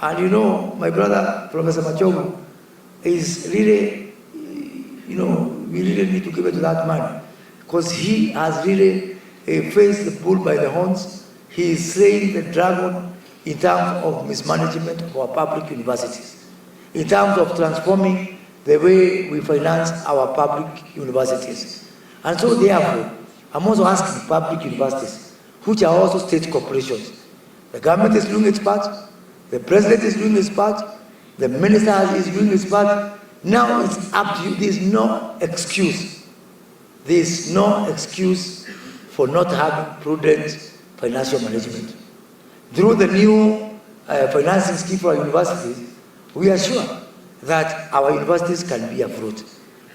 And you know, my brother, Professor Machogu, is really, you know, we really need to give it to that man, because he has really faced the bull by the horns. He is slaying the dragon in terms of mismanagement of our public universities, in terms of transforming the way we finance our public universities. And so therefore, I'm also asking public universities, which are also state corporations. The government is doing its part, the president is doing his part, the minister is doing his part. Now it's up to you. There is no excuse. There is no excuse for not having prudent financial management. Through the new financing scheme for our universities, we are sure that our universities can be afloat.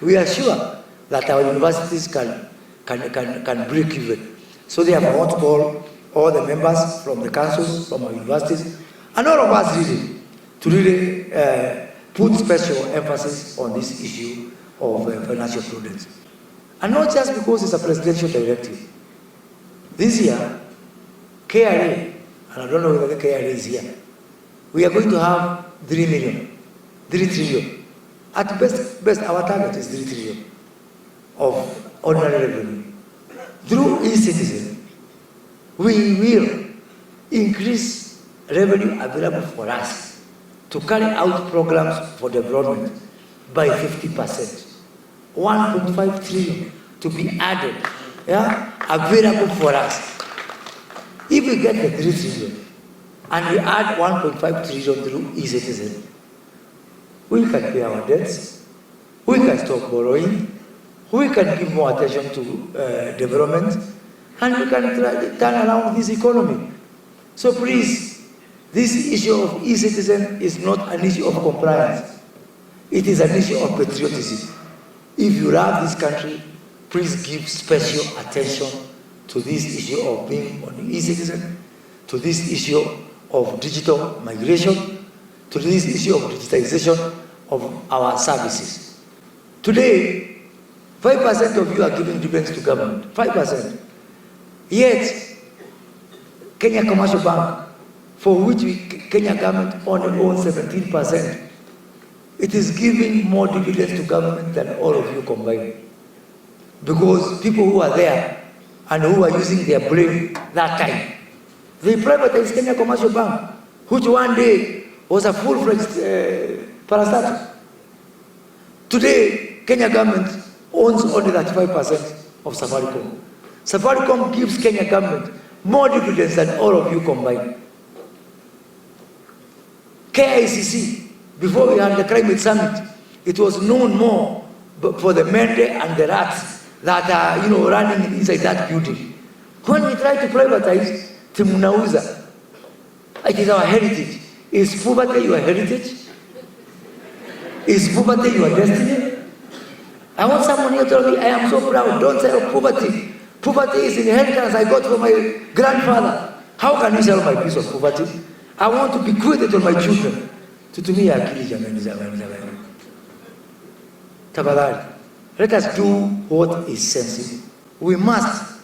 We are sure that our universities can break even. So therefore, I want to call all the members from the councils, from our universities, and all of us really, to really put special emphasis on this issue of financial prudence. And not just because it's a presidential directive. This year, KRA, and I don't know whether the KRA is here, we are going to have 3 trillion. At best, our target is 3 trillion of ordinary revenue. Through e-citizen, we will increase revenue available for us to carry out programs for development by 50%. 1.5 trillion to be added, available for us. If we get the 3 trillion and we add 1.5 trillion through e-citizen, we can pay our debts, we can stop borrowing, we can give more attention to development, and we can turn around this economy. So please, this issue of e-citizen is not an issue of compliance. It is an issue of patriotism. If you love this country, please give special attention to this issue of being on e-citizen, to this issue of digital migration, to this issue of digitalization of our services. Today, 5% of you are giving dividends to government, 5%. Yet, Kenya Commercial Bank, for which Kenya government only owns 17%, it is giving more dividends to government than all of you combined. Because people who are there and who are using their brain that time, they privatized Kenya Commercial Bank, which one day was a full-fledged parastatal. Today, Kenya government owns only 35% of Safaricom. Safaricom gives Kenya government more dividends than all of you combined. KICC, before we had the climate summit, it was known more for the mende and the rats that are, running inside that building. When we try to privatize, timunauza. It is our heritage. Is poverty your heritage? Is poverty your destiny? I want someone here to tell me, I am so proud, don't sell poverty. Poverty is inheritance I got from my grandfather. How can you sell my piece of poverty? I want to bequeath it to my children. Tutumia akili jamani jamani. Tafadhali, let us do what is sensible. We must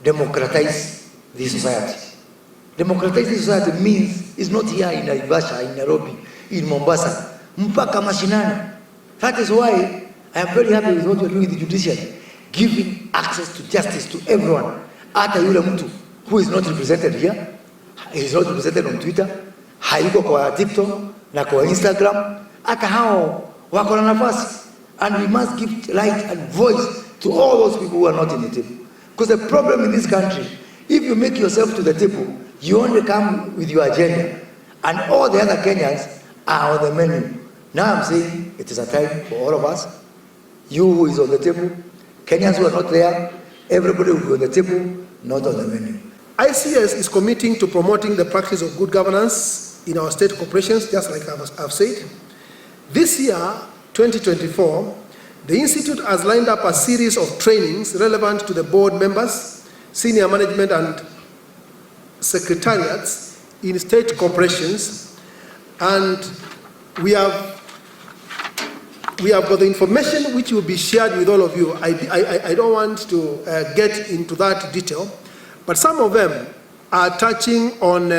democratize this society. Democratize this society means it's not here in Naivasha, in Nairobi, in Mombasa, mpaka mashinani. That is why I am very happy with what we are doing with the judiciary, giving access to justice to everyone. Hata yule mtu who is not represented here, he is not represented on Twitter, hayuko kwa TikTok na kwa Instagram, hata hao wako na nafasi. And we must give light and voice to all those people who are not in the table. Because the problem in this country, if you make yourself to the table, you only come with your agenda, and all the other Kenyans are on the menu. Now I'm saying it is a time for all of us. You who is on the table, Kenyans who are not there, everybody will be on the table, not on the menu. ICS is committing to promoting the practice of good governance in our state corporations, just like I've said. This year, 2024, the Institute has lined up a series of trainings relevant to the board members, senior management and secretariats in state corporations, and we have got the information which will be shared with all of you. I don't want to get into that detail, but some of them are touching on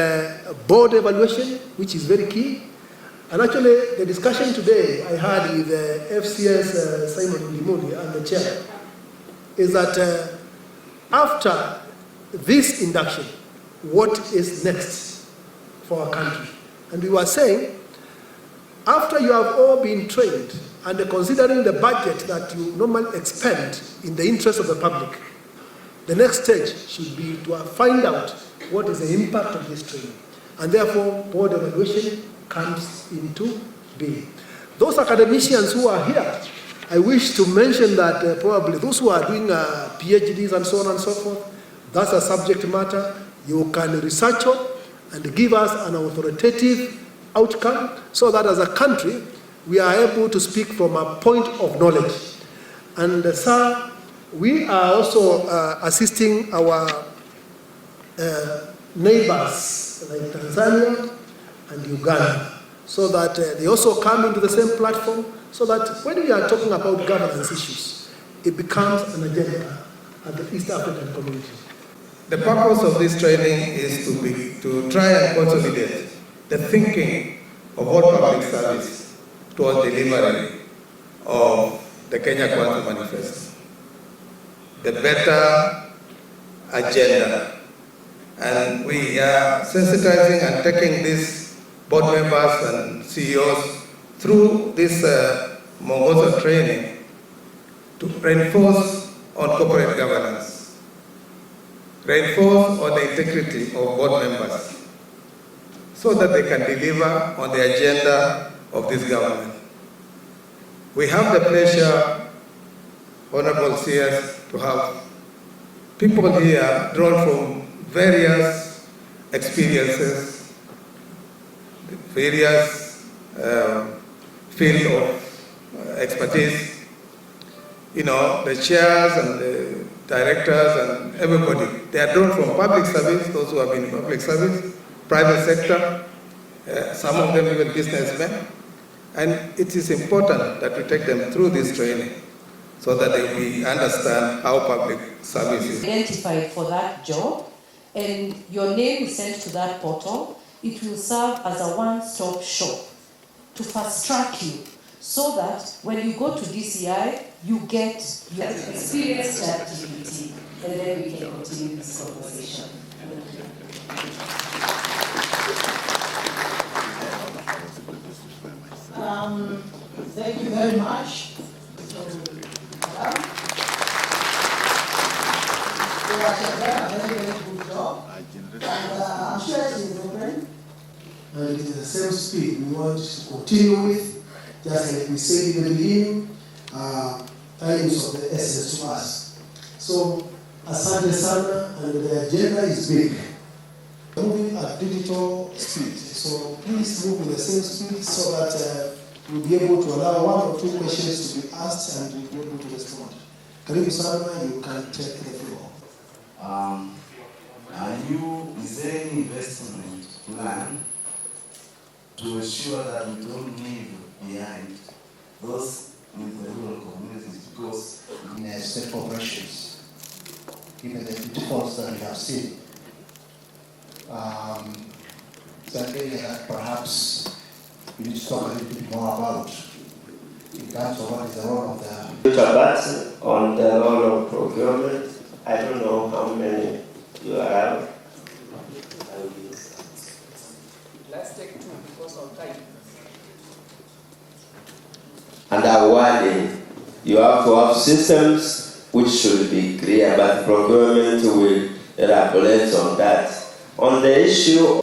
board evaluation, which is very key. And actually, the discussion today I had with FCS Simon Limuli and the chair is that after this induction, what is next for our country? And we were saying, after you have all been trained and considering the budget that you normally expend in the interest of the public, the next stage should be to find out what is the impact of this training. And therefore, board evaluation comes into being. Those academicians who are here, I wish to mention that probably those who are doing PhDs and so on and so forth, that's a subject matter you can research on and give us an authoritative outcome so that as a country, we are able to speak from a point of knowledge. And sir, we are also assisting our neighbors like Tanzania and Uganda so that they also come into the same platform so that when we are talking about governance issues, it becomes an agenda at the East African community. The purpose of this training is to try and consolidate the thinking of all public service towards delivery of the Kenya Kwanza Manifesto, the better agenda. And we are sensitizing and taking these board members and CEOs through this Mongozo training to reinforce on corporate governance, reinforce on the integrity of board members, so that they can deliver on the agenda of this government. We have the pleasure, Honorable CS, to have people here drawn from various experiences, various field of expertise. You know, the chairs and the directors and everybody, they are drawn from public service, those who have been in public service, private sector, some of them even businessmen. And it is important that we take them through this training so that they understand how public service is. Identified for that job, and your name is sent to that portal. It will serve as a one-stop shop to fast-track you so that when you go to DCI, you get your experience activity, and then we can continue this conversation. Thank you very much. You have done a very, very good job. And I'm sure it's improvement. And it is the same speed we want to continue with, just like we said in the beginning, time is of the essence to us. So, asante sana, and the agenda is big. Moving at digital speed. So please move with the same speed so that we'll be able to allow one or two questions to be asked and we'll be able to respond. Karibu sana, you can take the floor. Is there any investment plan to ensure that we don't leave behind those in the rural communities, because in state corporations, given the pitfalls that we have seen, something that perhaps we need to talk a little bit more about in terms of what is the role of the... But on the role of procurement, I don't know how many you have. Let's take two because of time. And awarding, you have to have systems which should be clear, but procurement will elaborate on that. On the issue,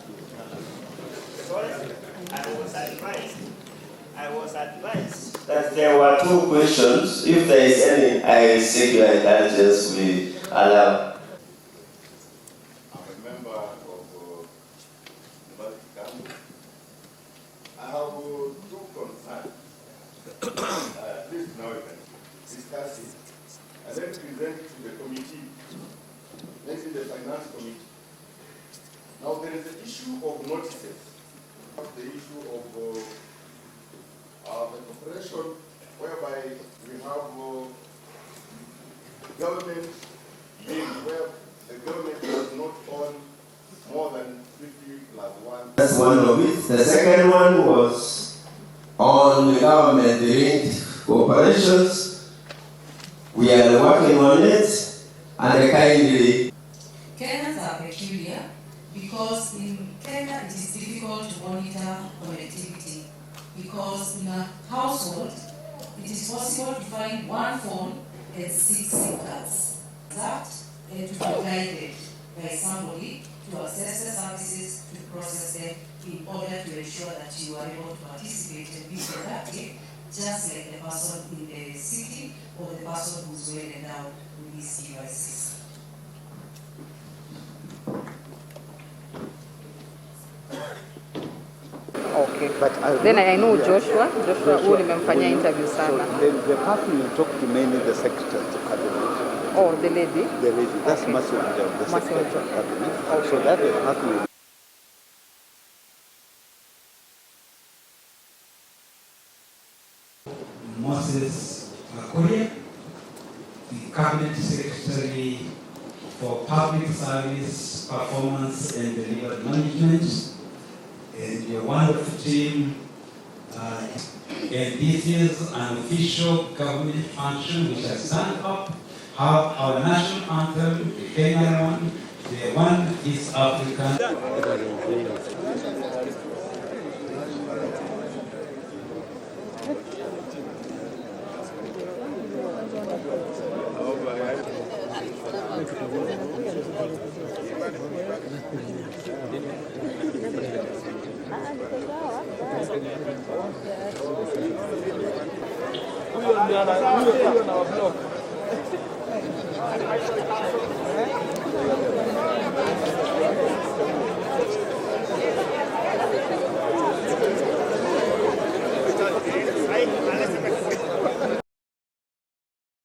I was advised that there were two questions. If there is any, I seek your intelligence, we allow. I'm a member of I have two concerns. Please now you can discuss it and then present to the committee, next in the finance committee. Now there is the issue of notices, the issue of the corporation whereby we have government being where the government does not own more than 50 plus 1. That's one of it. The second one was on the government-linked corporations. We are working on it, and kindly. Kenyans are peculiar because in Kenya it is difficult to monitor connectivity because in a household it is possible to find one phone and 6 SIM cards. That to be guided by somebody to access the services, to process them in order to ensure that you are able to participate and be productive, just like the person in the city or the person who's well endowed with these devices. Okay. But then I know Joshua huyu nimemfanyia interview sana. So the person you talk to mainly the secretary of cabinet. Oh, the lady? The lady, that's okay. Masujao, the secretary of cabinet. Okay. So that is happening. Moses Kuria, the Cabinet Secretary for Public Service, Performance and Delivery Management, and your wonderful team. And this is an official government function which has stand up, have our national anthem, the Kenyan one, the one East African. Huyo ndio na blog.